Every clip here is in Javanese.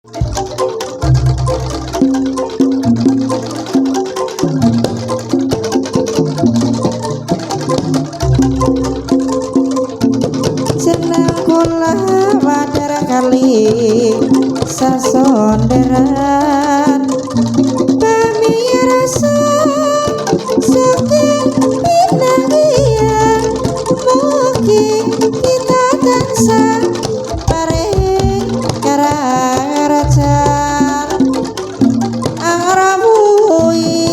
Jeneng kula wadar kali sasonderan pamirsa saking pinangian mugi kita tansah paring karajan angrawuhi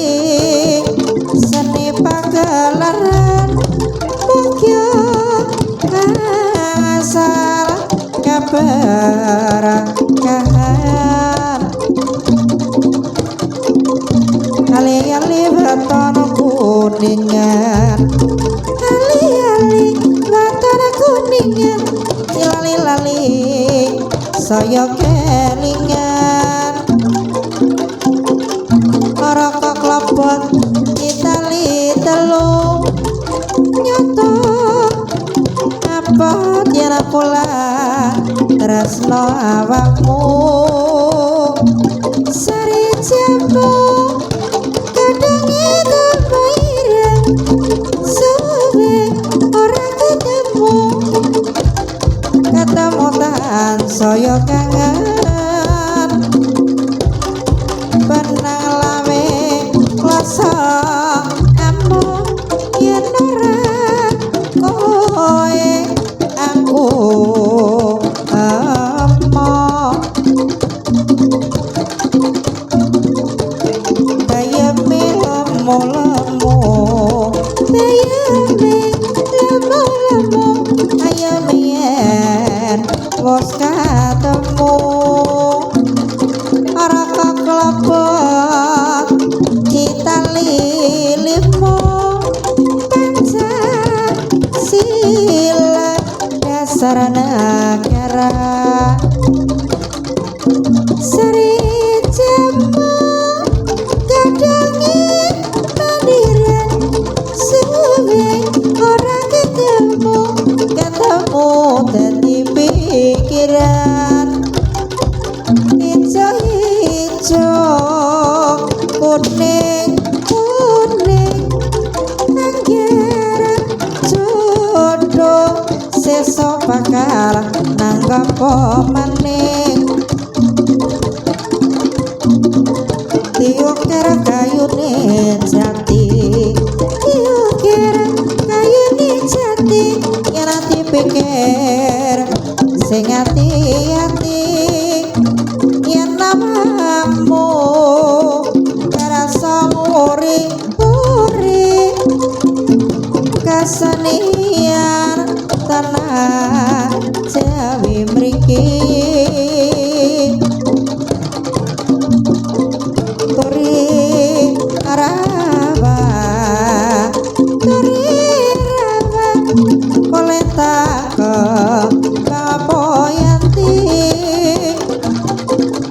seni pagelaran mugi asal kaberkahan ali-ali weton kuningan ali-ali weton kuningan lali-lali saya kelingan ora kok klebon itali telu nyoto apa tiara pola tresno awakmu sari jambu kadang itu ireng suwe ora ketemu tan saya kangen benang lawe kloso ammo yen ora koe aku bayame lemu-lemu bayame lemu-lemu ayame yen wis ketemu ora keklebet kita lilimo Pancasila dasar negara seri jambu kadangi pandiran suwe ora ketemu dadi pikiran ijo-ijo kuning anggaran jodoh sesok bakal nanggap maning tiuk kira kayune jati tiuk kira kayune jati yen ati pikir sing ati-ati yen namamu rasa uri kasenian tanah Jawi mriki turi rawa koleta ke kapoyanti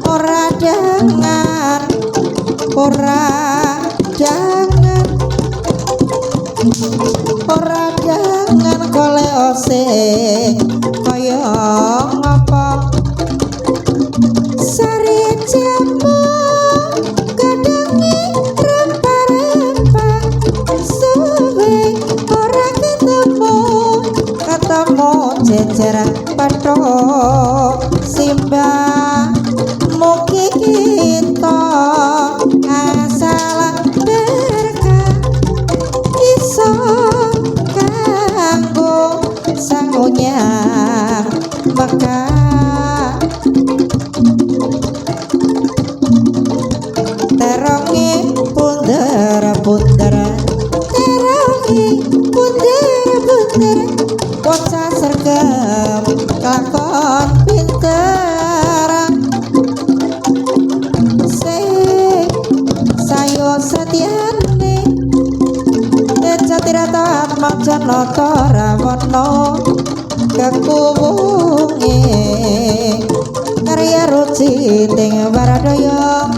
ora jangan kole ose kaya ngapa sari jambu kadangi rempah-rempah suwe ora ketemu jejer pathok simbah mugi kita asal berkah iso kanggo sangunyang Mekah terongi punder terongi punder bocah sergap kelakon pinter sayo setiane jatirat majanata rawana kekuwunge karya ruci ting waradaya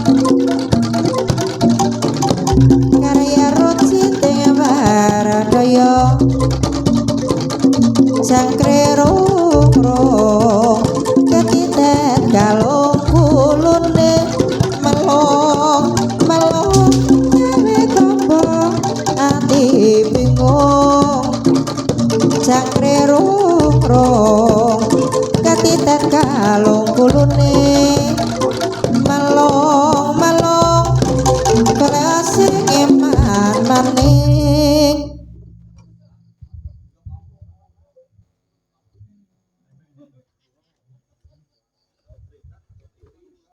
jangkre rung ketiten kalung balung kulune